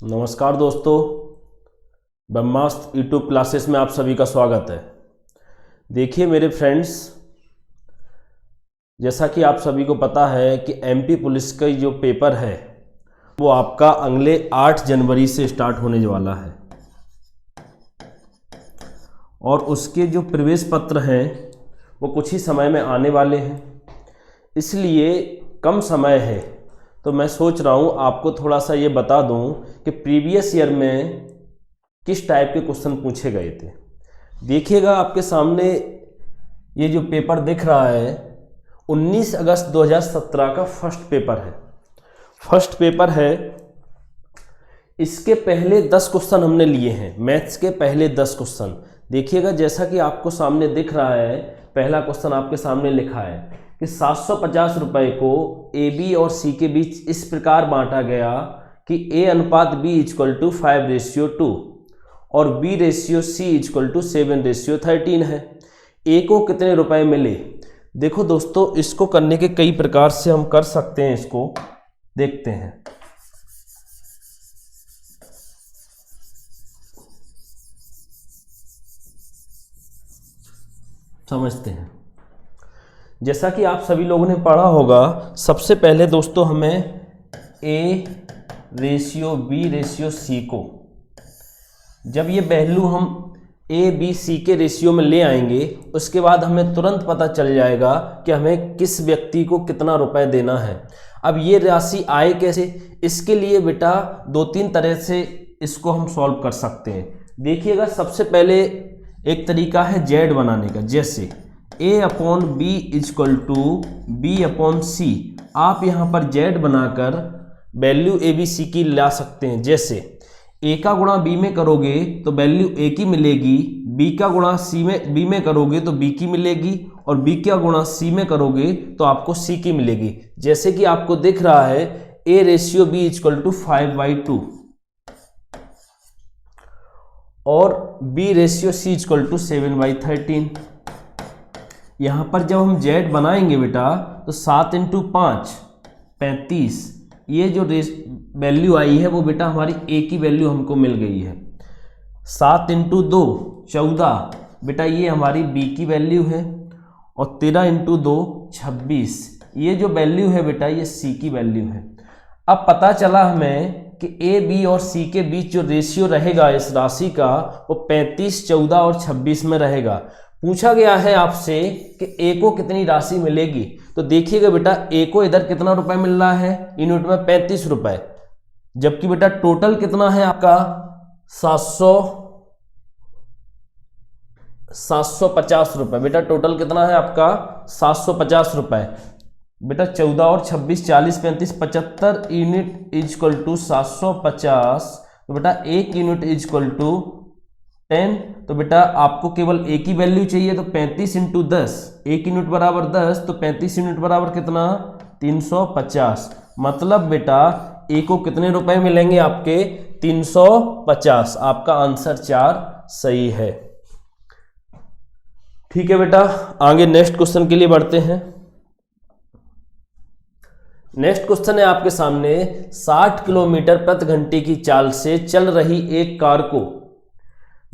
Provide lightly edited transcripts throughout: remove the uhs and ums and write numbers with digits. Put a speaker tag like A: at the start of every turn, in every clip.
A: नमस्कार दोस्तों, ब्रह्मास्त्र YouTube classes में आप सभी का स्वागत है। देखिए मेरे फ्रेंड्स, जैसा कि आप सभी को पता है कि एमपी पुलिस का जो पेपर है वो आपका अगले 8 जनवरी से स्टार्ट होने वाला है और उसके जो प्रवेश पत्र हैं वो कुछ ही समय में आने वाले हैं। इसलिए कम समय है तो मैं सोच रहा हूँ आपको थोड़ा सा ये बता दूँ कि प्रीवियस ईयर में किस टाइप के क्वेश्चन पूछे गए थे। देखिएगा आपके सामने ये जो पेपर दिख रहा है 19 अगस्त 2017 का फर्स्ट पेपर है। इसके पहले 10 क्वेश्चन हमने लिए हैं, मैथ्स के पहले 10 क्वेश्चन। देखिएगा जैसा कि आपको सामने दिख रहा है, पहला क्वेश्चन आपके सामने लिखा है कि 750 रुपये को ए बी और सी के बीच इस प्रकार बांटा गया कि ए अनुपात बी इक्वल टू 5:2 और B ratio C equal to 7:13 है। ए को कितने रुपए मिले? देखो दोस्तों, इसको करने के कई प्रकार से हम कर सकते हैं, इसको देखते हैं। समझते हैं। जैसा कि आप सभी लोगों ने पढ़ा होगा, सबसे पहले दोस्तों हमें A ratio B ratio C को, जब ये वैल्यू हम ए बी सी के रेशियो में ले आएंगे उसके बाद हमें तुरंत पता चल जाएगा कि हमें किस व्यक्ति को कितना रुपए देना है। अब ये राशि आए कैसे? इसके लिए बेटा 2-3 तरह से इसको हम सॉल्व कर सकते हैं। देखिएगा, सबसे पहले एक तरीका है जेड बनाने का, जैसे A upon B equal to B upon C. आप यहाँ पर जेड बनाकर वैल्यू ए बी सी की ला सकते हैं। जैसे ए का गुणा बी में करोगे तो वैल्यू ए की मिलेगी, बी का गुणा सी में बी में करोगे तो बी की मिलेगी, और बी का गुणा सी में करोगे तो आपको सी की मिलेगी। जैसे कि आपको दिख रहा है A ratio B equal to 5/2 और B ratio C equal to 7/13। यहाँ पर जब हम जेड बनाएंगे बेटा तो 7 × 5 35, ये जो वैल्यू आई है वो बेटा हमारी ए की वैल्यू हमको मिल गई है। 7 × 2 14, बेटा ये हमारी बी की वैल्यू है, और 13 × 2 26, ये जो वैल्यू है बेटा ये सी की वैल्यू है। अब पता चला हमें कि ए बी और सी के बीच जो रेशियो रहेगा इस राशि का वो 35, 14 और 26 में रहेगा। पूछा गया है आपसे कि ए को कितनी राशि मिलेगी, तो देखिएगा बेटा ए को इधर कितना रुपए मिल रहा है, यूनिट में 35 रुपए, जबकि बेटा टोटल कितना है आपका 750 रुपए। बेटा टोटल कितना है आपका 750 रुपए। बेटा 14 और 26 40 35 75 यूनिट इक्वल टू 750, तो बेटा 1 यूनिट इक्वल टू 10। तो बेटा आपको केवल ए की वैल्यू चाहिए, तो 35 × 10, 1 यूनिट बराबर 10, तो 35 यूनिट बराबर कितना 350। मतलब बेटा ए को कितने रुपए मिलेंगे आपके 350। आपका आंसर 4 सही है। ठीक है बेटा, आगे नेक्स्ट क्वेश्चन के लिए बढ़ते हैं। नेक्स्ट क्वेश्चन है आपके सामने, 60 किलोमीटर प्रति घंटे की चाल से चल रही एक कार को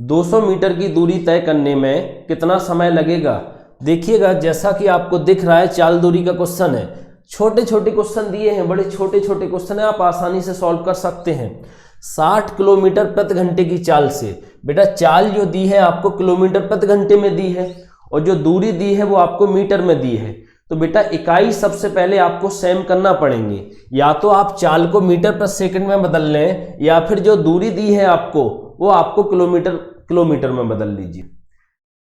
A: 200 मीटर की दूरी तय करने में कितना समय लगेगा? देखिएगा जैसा कि आपको दिख रहा है चाल दूरी का क्वेश्चन है। छोटे छोटे क्वेश्चन दिए हैं, बड़े छोटे छोटे क्वेश्चन है, आप आसानी से सॉल्व कर सकते हैं। 60 किलोमीटर प्रति घंटे की चाल से, बेटा चाल जो दी है आपको किलोमीटर प्रति घंटे में दी है और जो दूरी दी है वो आपको मीटर में दी है। तो बेटा इकाई सबसे पहले आपको सेम करना पड़ेंगे, या तो आप चाल को मीटर प्रति सेकंड में बदल लें, या फिर जो दूरी दी है आपको वो आपको किलोमीटर में बदल लीजिए।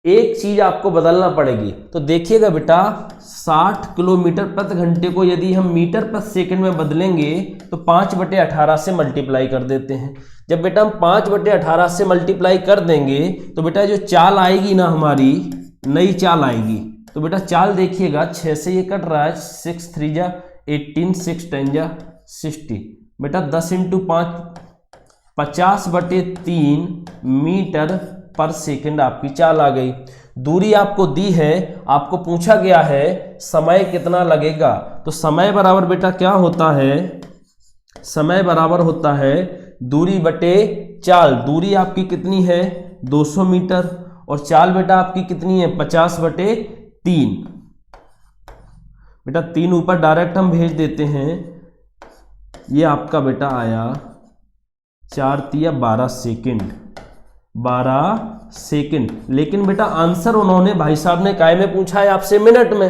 A: एक चीज आपको बदलना पड़ेगी। तो देखिएगा बेटा 60 किलोमीटर प्रति घंटे को यदि हम मीटर प्रति सेकंड में बदलेंगे तो 5/18 से मल्टीप्लाई कर देते हैं। जब बेटा हम 5/18 से मल्टीप्लाई कर देंगे तो बेटा जो चाल आएगी ना हमारी नई चाल आएगी, तो बेटा चाल देखिएगा 6 से ये कट रहा है, 6 3 जा 18, 6 10 जा 60। बेटा 10 × 5 50/3 मीटर पर सेकंड आपकी चाल आ गई। दूरी आपको दी है, आपको पूछा गया है समय कितना लगेगा। तो समय बराबर बेटा क्या होता है, समय बराबर होता है दूरी बटे चाल, दूरी आपकी कितनी है 200 मीटर और चाल बेटा आपकी कितनी है 50/3। बेटा 3 ऊपर डायरेक्ट हम भेज देते हैं, ये आपका बेटा आया 4 तिया 12 सेकेंड, 12 सेकेंड। लेकिन बेटा आंसर उन्होंने भाई साहब ने काय में पूछा है आपसे मिनट में,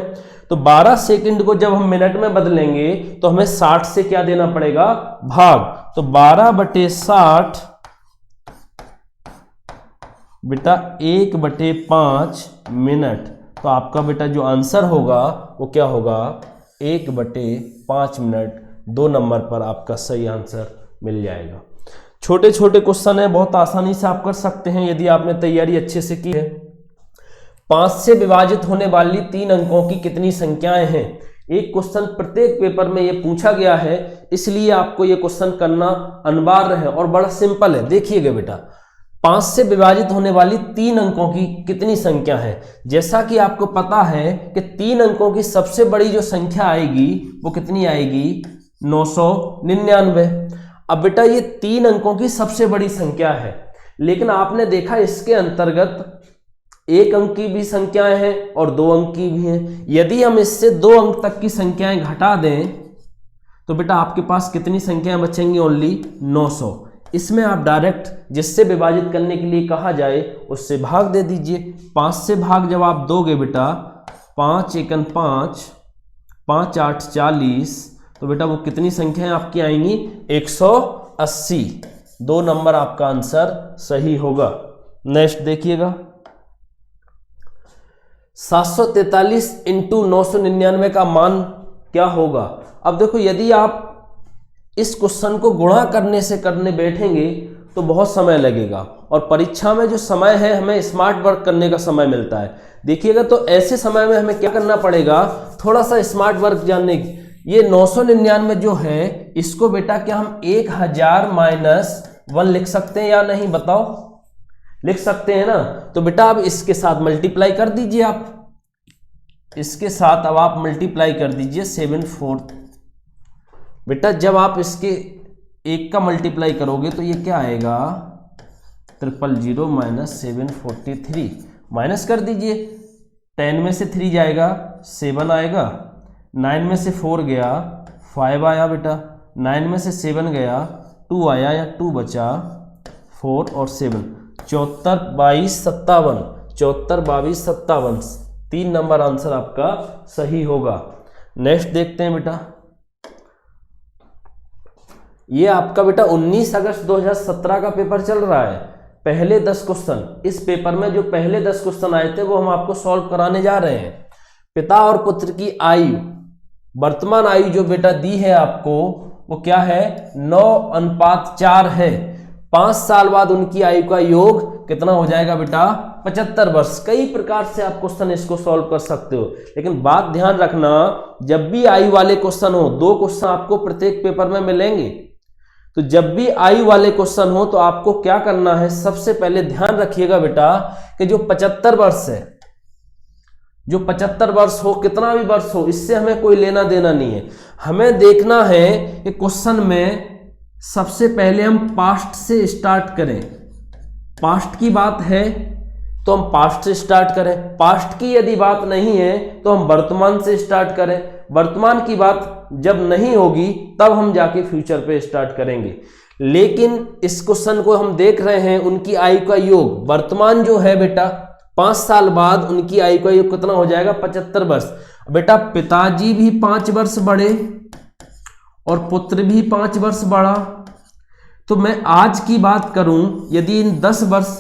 A: तो 12 सेकेंड को जब हम मिनट में बदलेंगे तो हमें 60 से क्या देना पड़ेगा भाग, तो 12/60 बेटा 1/5 मिनट। तो आपका बेटा जो आंसर होगा वो क्या होगा 1/5 मिनट। 2 नंबर पर आपका सही आंसर मिल जाएगा। छोटे छोटे क्वेश्चन है, बहुत आसानी से आप कर सकते हैं यदि आपने तैयारी अच्छे से की है। 5 से विभाजित होने वाली 3 अंकों की कितनी संख्याएं हैं। एक क्वेश्चन प्रत्येक पेपर में ये पूछा गया है, इसलिए आपको ये क्वेश्चन करना अनिवार्य है और बड़ा सिंपल है। देखिएगा बेटा 5 से विभाजित होने वाली 3 अंकों की कितनी संख्या है। जैसा कि आपको पता है कि 3 अंकों की सबसे बड़ी जो संख्या आएगी वो कितनी आएगी 999। अब बेटा ये 3 अंकों की सबसे बड़ी संख्या है, लेकिन आपने देखा इसके अंतर्गत 1 अंक की भी संख्याएं हैं और 2 अंक की भी हैं। यदि हम इससे 2 अंक तक की संख्याएं घटा दें तो बेटा आपके पास कितनी संख्याएं बचेंगी ओनली 900। इसमें आप डायरेक्ट जिससे विभाजित करने के लिए कहा जाए उससे भाग दे दीजिए। 5 से भाग जब आप दोगे बेटा 5 एकन 5, 5 8 40, तो बेटा वो कितनी संख्याएं आपकी आएंगी 180। 2 नंबर आपका आंसर सही होगा। नेक्स्ट देखिएगा 743 इंटू 999 का मान क्या होगा। अब देखो यदि आप इस क्वेश्चन को गुणा करने बैठेंगे तो बहुत समय लगेगा और परीक्षा में जो समय है हमें स्मार्ट वर्क करने का समय मिलता है। देखिएगा तो ऐसे समय में हमें क्या करना पड़ेगा, थोड़ा सा स्मार्ट वर्क जानने की। ये 999 जो है इसको बेटा क्या हम 1000 - 1 लिख सकते हैं या नहीं बताओ, लिख सकते हैं ना। तो बेटा अब इसके साथ मल्टीप्लाई कर दीजिए, आप इसके साथ अब आप मल्टीप्लाई कर दीजिए 7/4। बेटा जब आप इसके 1 का मल्टीप्लाई करोगे तो ये क्या आएगा 300 - 743। माइनस कर दीजिए, 10 में से 3 जाएगा 7 आएगा, 9 में से 4 गया 5 आया बेटा, 9 में से 7 गया 2 आया या 2 बचा 4 और 7, 74 22 57, 74 22 57। 3 नंबर आंसर आपका सही होगा। नेक्स्ट देखते हैं बेटा, ये आपका बेटा 19 अगस्त 2017 का पेपर चल रहा है। पहले 10 क्वेश्चन, इस पेपर में जो पहले 10 क्वेश्चन आए थे वो हम आपको सॉल्व कराने जा रहे हैं। पिता और पुत्र की आयु, वर्तमान आयु जो बेटा दी है आपको वो क्या है 9:4 है। 5 साल बाद उनकी आयु का योग कितना हो जाएगा बेटा 75 वर्ष। कई प्रकार से आप क्वेश्चन इसको सॉल्व कर सकते हो, लेकिन बात ध्यान रखना जब भी आयु वाले क्वेश्चन हो, 2 क्वेश्चन आपको प्रत्येक पेपर में मिलेंगे, तो जब भी आयु वाले क्वेश्चन हो तो आपको क्या करना है, सबसे पहले ध्यान रखिएगा बेटा कि जो 75 वर्ष है, जो 75 वर्ष हो, कितना भी वर्ष हो, इससे हमें कोई लेना देना नहीं है। हमें देखना है कि क्वेश्चन में सबसे पहले हम पास्ट से स्टार्ट करें। पास्ट की बात है तो हम पास्ट से स्टार्ट करें, पास्ट की यदि बात नहीं है तो हम वर्तमान से स्टार्ट करें, वर्तमान की बात जब नहीं होगी तब हम जाके फ्यूचर पे स्टार्ट करेंगे। लेकिन इस क्वेश्चन को हम देख रहे हैं उनकी आयु का योग, वर्तमान जो है बेटा 5 साल बाद उनकी आयु का योग कितना हो जाएगा 75 वर्ष। बेटा पिताजी भी 5 वर्ष बढ़े और पुत्र भी 5 वर्ष बढ़ा, तो मैं आज की बात करूं यदि इन 10 वर्ष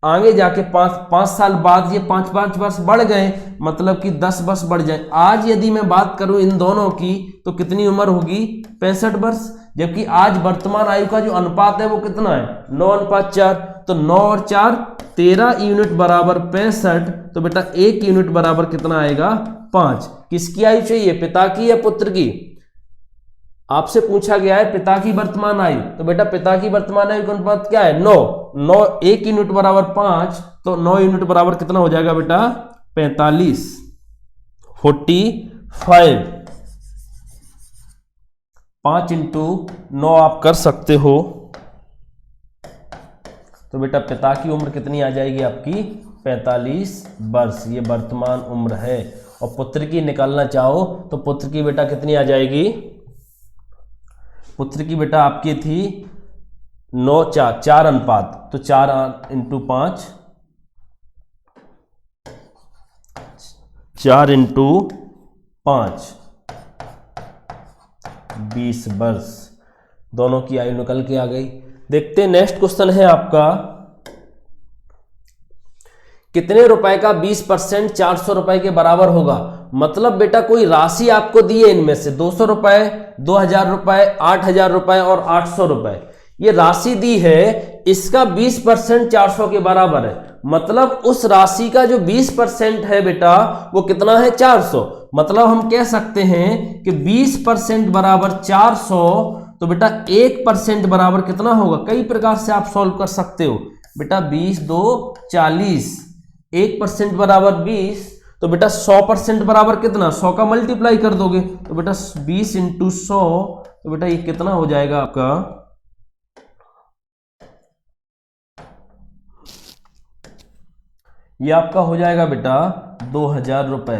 A: आगे जाके 5 साल बाद ये 5 वर्ष बढ़ गए, मतलब कि 10 वर्ष बढ़ जाए। आज यदि मैं बात करूं इन दोनों की तो कितनी उम्र होगी 65 वर्ष, जबकि आज वर्तमान आयु का जो अनुपात है वो कितना है 9:4। तो 9 और 4 13 यूनिट बराबर 65। तो बेटा 1 यूनिट बराबर कितना आएगा 5। किसकी आयु चाहिए, पिता की या पुत्र की। आपसे पूछा गया है पिता की वर्तमान आयु, तो बेटा पिता की वर्तमान आयु का अनुपात क्या है 9। 1 यूनिट बराबर 5, तो 9 यूनिट बराबर कितना हो जाएगा बेटा 45, 45। 5 × 9 आप कर सकते हो तो बेटा पिता की उम्र कितनी आ जाएगी आपकी 45 वर्ष, ये वर्तमान उम्र है। और पुत्र की निकालना चाहो तो पुत्र की बेटा कितनी आ जाएगी, पुत्र की बेटा आपकी थी 4 अनुपात, तो 4 × 5, 4 × 5 20 वर्ष। दोनों की आयु निकल के आ गई। देखते हैं नेक्स्ट क्वेश्चन है आपका, कितने रुपए का 20% 400 रुपए के बराबर होगा। मतलब बेटा कोई राशि आपको दी है, इनमें से 200 रुपए, 2000 रुपए, 8000 रुपए और 800 रुपए, ये राशि दी है, इसका 20% 400 के बराबर है। मतलब उस राशि का जो 20% है बेटा वो कितना है, 400। मतलब हम कह सकते हैं कि 20% बराबर 400, तो बेटा 1% बराबर कितना होगा। कई प्रकार से आप सॉल्व कर सकते हो बेटा, 20 2 40, 1% बराबर 20, तो बेटा 100% बराबर कितना, 100 का मल्टीप्लाई कर दोगे तो बेटा 20 × 100, तो बेटा ये कितना हो जाएगा आपका, ये आपका हो जाएगा बेटा 2000 रुपए।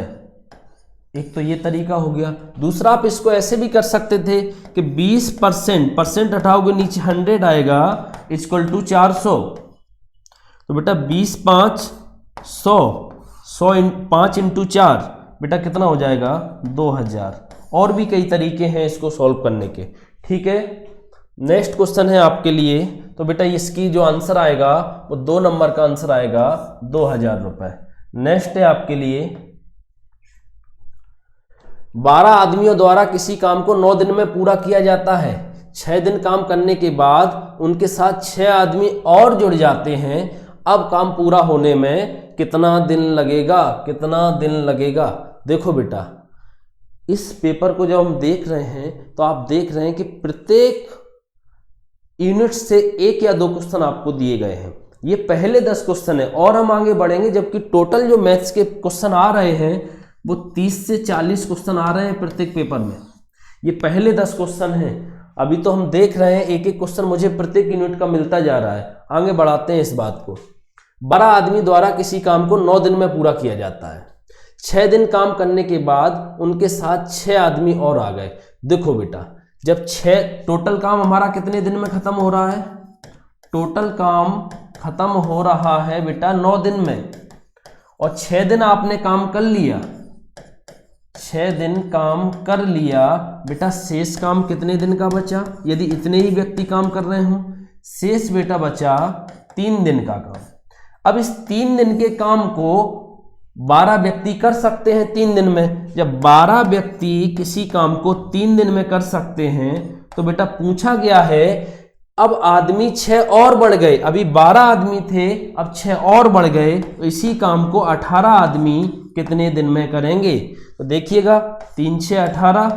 A: एक तो ये तरीका हो गया। दूसरा आप इसको ऐसे भी कर सकते थे कि 20%, परसेंट हटाओगे नीचे 100 आएगा, = 400, तो बेटा 20 5 100, 5 × 4 बेटा कितना हो जाएगा 2000। और भी कई तरीके हैं इसको सॉल्व करने के। ठीक है, नेक्स्ट क्वेश्चन है आपके लिए। तो बेटा इसकी जो आंसर आएगा वो 2 नंबर का आंसर आएगा 2000 रुपए। नेक्स्ट है आपके लिए, 12 आदमियों द्वारा किसी काम को 9 दिन में पूरा किया जाता है। 6 दिन काम करने के बाद उनके साथ 6 आदमी और जुड़ जाते हैं। अब काम पूरा होने में कितना दिन लगेगा, कितना दिन लगेगा। देखो बेटा, इस पेपर को जब हम देख रहे हैं तो आप देख रहे हैं कि प्रत्येक यूनिट से 1 या 2 क्वेश्चन आपको दिए गए हैं। ये पहले 10 क्वेश्चन है और हम आगे बढ़ेंगे, जबकि टोटल जो मैथ्स के क्वेश्चन आ रहे हैं वो 30 से 40 क्वेश्चन आ रहे हैं प्रत्येक पेपर में। ये पहले 10 क्वेश्चन हैं। अभी तो हम देख रहे हैं एक एक क्वेश्चन मुझे प्रत्येक यूनिट का मिलता जा रहा है। आगे बढ़ाते हैं इस बात को। 12 आदमी द्वारा किसी काम को 9 दिन में पूरा किया जाता है। 6 दिन काम करने के बाद उनके साथ 6 आदमी और आ गए। देखो बेटा, जब 6 टोटल काम हमारा कितने दिन में खत्म हो रहा है, टोटल काम खत्म हो रहा है बेटा 9 दिन में, और 6 दिन आपने काम कर लिया, 6 दिन काम कर लिया बेटा, शेष काम कितने दिन का बचा। यदि इतने ही व्यक्ति काम कर रहे हो, शेष बेटा बचा 3 दिन का काम। अब इस 3 दिन के काम को 12 व्यक्ति कर सकते हैं 3 दिन में। जब 12 व्यक्ति किसी काम को 3 दिन में कर सकते हैं तो बेटा पूछा गया है, अब आदमी 6 और बढ़ गए। अभी 12 आदमी थे, अब 6 और बढ़ गए, तो इसी काम को 18 आदमी कितने दिन में करेंगे। तो देखिएगा, 3 6 18,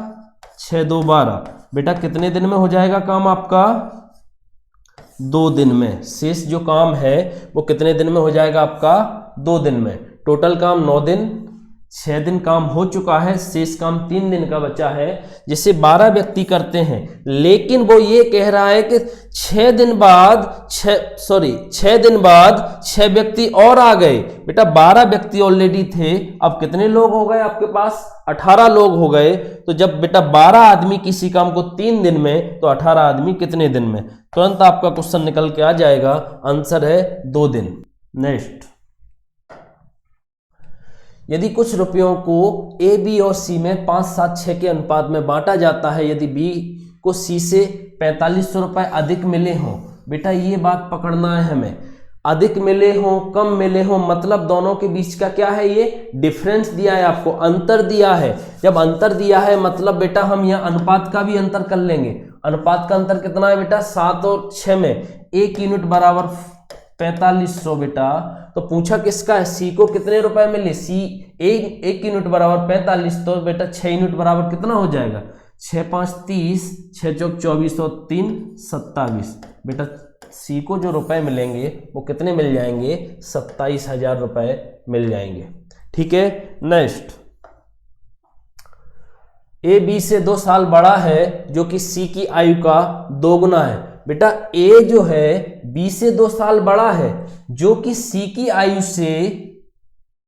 A: 6 2 12, बेटा कितने दिन में हो जाएगा काम आपका, 2 दिन में। शेष जो काम है वो कितने दिन में हो जाएगा आपका, 2 दिन में। टोटल काम 9 दिन, 6 दिन काम हो चुका है, शेष काम 3 दिन का बचा है, जिसे 12 व्यक्ति करते हैं। लेकिन वो ये कह रहा है कि 6 दिन बाद 6 व्यक्ति और आ गए। बेटा 12 व्यक्ति ऑलरेडी थे, अब कितने लोग हो गए आपके पास, 18 लोग हो गए। तो जब बेटा 12 आदमी किसी काम को 3 दिन में, तो 18 आदमी कितने दिन में। तुरंत आपका क्वेश्चन निकल के आ जाएगा, आंसर है 2 दिन। नेक्स्ट, यदि कुछ रुपयों को ए, बी और सी में 5 7 6 के अनुपात में बांटा जाता है, यदि बी को सी से 4500 रुपए अधिक मिले हों। बेटा ये बात पकड़ना है हमें, अधिक मिले हों कम मिले हों, मतलब दोनों के बीच का क्या है, ये डिफरेंस दिया है आपको, अंतर दिया है। जब अंतर दिया है मतलब बेटा हम यहाँ अनुपात का भी अंतर कर लेंगे। अनुपात का अंतर कितना है बेटा, 7 और 6 में 1 यूनिट बराबर 4500 बेटा। तो पूछा किसका है, सी को कितने रुपए मिले, सी 1 यूनिट बराबर 45, तो बेटा 6 यूनिट बराबर कितना हो जाएगा, 6 5 30, 6 चौक 24 और 3 27। बेटा सी को जो रुपए मिलेंगे वो कितने मिल जाएंगे, 27,000 रुपए मिल जाएंगे। ठीक है, नेक्स्ट, ए बी से 2 साल बड़ा है जो कि सी की आयु का 2 गुना है। बेटा ए जो है B से 2 साल बड़ा है जो कि C की आयु से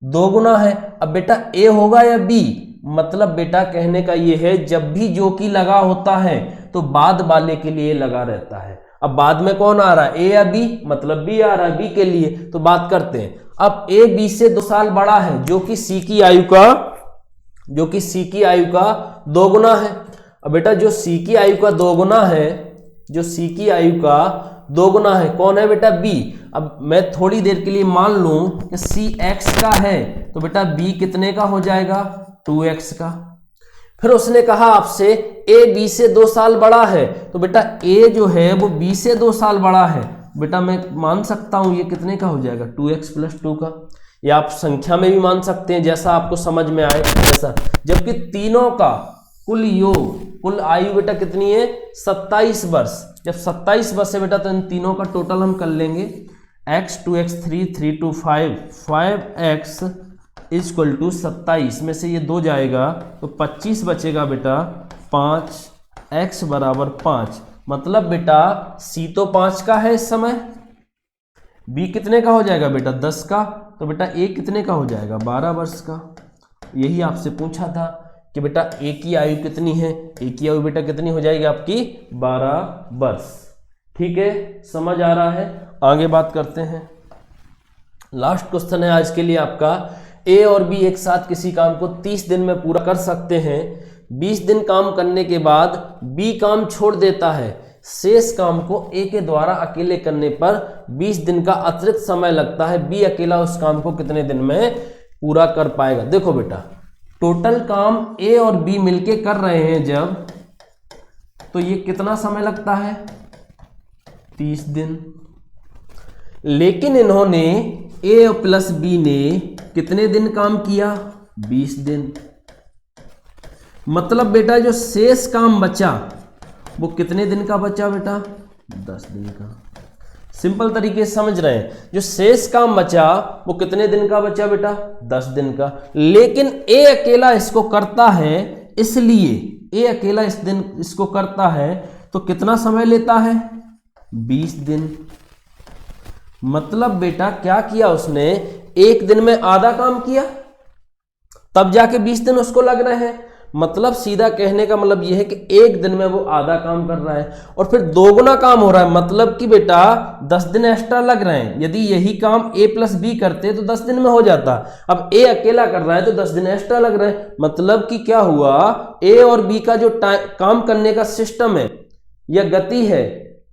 A: 2 गुना है। अब बेटा A होगा या B? मतलब बेटा कहने का ये है जब भी जो कि लगा होता है तो बाद वाले के लिए लगा रहता है। अब बाद में कौन आ रहा है, A या B? मतलब B आ रहा है B के लिए। तो बात करते हैं। अब A B से 2 साल बड़ा है जो कि C की आयु का 2 गुना है। अब बेटा जो C की आयु का 2 गुना है, जो C की आयु का 2 गुना है, कौन है बेटा? B। अब मैं थोड़ी देर के लिए मान लूं कि C x का है तो बेटा B कितने का हो जाएगा? 2x का। फिर उसने कहा आपसे A B से 2 साल बड़ा है तो बेटा A जो है वो B से 2 साल बड़ा है। बेटा मैं मान सकता हूं ये कितने का हो जाएगा? 2x + 2 का। या आप संख्या में भी मान सकते हैं जैसा आपको समझ में आए वैसा। जबकि तीनों का कुल योग, कुल आयु बेटा कितनी है? 27 वर्ष। जब 27 वर्ष है बेटा तो इन तीनों का टोटल हम कर लेंगे। x 2x 3 3 2 5 5x = 27 में से ये 2 जाएगा तो 25 बचेगा बेटा 5x = 5। मतलब बेटा C तो 5 का है इस समय, B कितने का हो जाएगा बेटा? 10 का। तो बेटा A कितने का हो जाएगा? 12 वर्ष का। यही आपसे पूछा था कि बेटा A की आयु कितनी है? A की आयु बेटा कितनी हो जाएगी आपकी? 12 वर्ष। ठीक है, समझ आ रहा है? आगे बात करते हैं। लास्ट क्वेश्चन है आज के लिए आपका। A और B एक साथ किसी काम को 30 दिन में पूरा कर सकते हैं। 20 दिन काम करने के बाद B काम छोड़ देता है। शेष काम को A के द्वारा अकेले करने पर 20 दिन का अतिरिक्त समय लगता है। B अकेला उस काम को कितने दिन में पूरा कर पाएगा? देखो बेटा टोटल काम A और B मिलके कर रहे हैं जब, तो ये कितना समय लगता है? 30 दिन। लेकिन इन्होंने A + B ने कितने दिन काम किया? 20 दिन। मतलब बेटा जो शेष काम बचा वो कितने दिन का बचा बेटा? 10 दिन का। सिंपल तरीके से समझ रहे हैं। जो शेष काम बचा वो कितने दिन का बचा बेटा? 10 दिन का। लेकिन A अकेला इसको करता है, इसलिए A अकेला इसको करता है तो कितना समय लेता है? 20 दिन। मतलब बेटा क्या किया उसने? एक दिन में आधा काम किया तब जाके 20 दिन उसको लग रहे हैं। मतलब सीधा कहने का मतलब यह है कि एक दिन में वो आधा काम कर रहा है और फिर 2 गुना काम हो रहा है। मतलब कि बेटा 10 दिन एक्स्ट्रा लग रहे हैं। यदि यही काम A + B करते तो 10 दिन में हो जाता। अब A अकेला कर रहा है तो 10 दिन एक्स्ट्रा लग रहे हैं। मतलब कि क्या हुआ? A और B का जो काम करने का सिस्टम है या गति है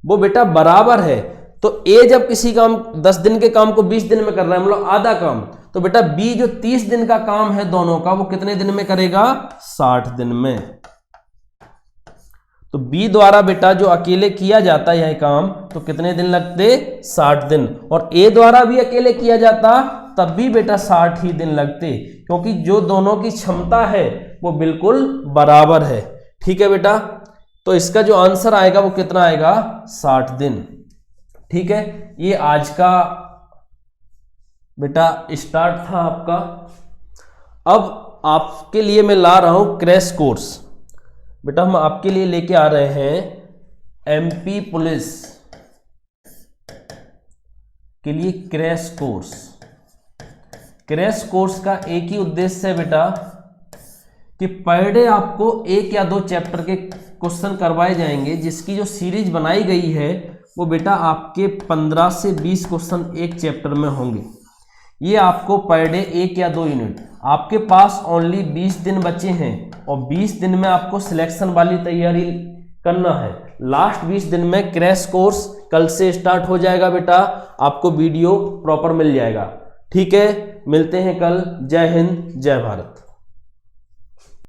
A: वो बेटा बराबर है। तो A जब किसी काम 10 दिन के काम को 20 दिन में कर रहा है, मतलब आधा काम, तो बेटा B जो 30 दिन का काम है दोनों का वो कितने दिन में करेगा? 60 दिन में। तो B द्वारा बेटा जो अकेले किया जाता है यह काम तो कितने दिन लगते? 60 दिन। और A द्वारा भी अकेले किया जाता तब भी बेटा 60 ही दिन लगते, क्योंकि जो दोनों की क्षमता है वो बिल्कुल बराबर है। ठीक है बेटा, तो इसका जो आंसर आएगा वो कितना आएगा? 60 दिन। ठीक है, ये आज का बेटा स्टार्ट था आपका। अब आपके लिए मैं ला रहा हूं क्रैश कोर्स। बेटा हम आपके लिए लेके आ रहे हैं MP पुलिस के लिए क्रैश कोर्स। क्रैश कोर्स का एक ही उद्देश्य है बेटा कि पर डे आपको 1 या 2 चैप्टर के क्वेश्चन करवाए जाएंगे। जिसकी जो सीरीज बनाई गई है वो बेटा आपके 15 से 20 क्वेश्चन एक चैप्टर में होंगे। ये आपको पर डे 1 या 2 यूनिट। आपके पास ओनली 20 दिन बचे हैं और 20 दिन में आपको सिलेक्शन वाली तैयारी करना है। लास्ट 20 दिन में क्रैश कोर्स कल से स्टार्ट हो जाएगा बेटा, आपको वीडियो प्रॉपर मिल जाएगा। ठीक है, मिलते हैं कल। जय हिंद, जय भारत।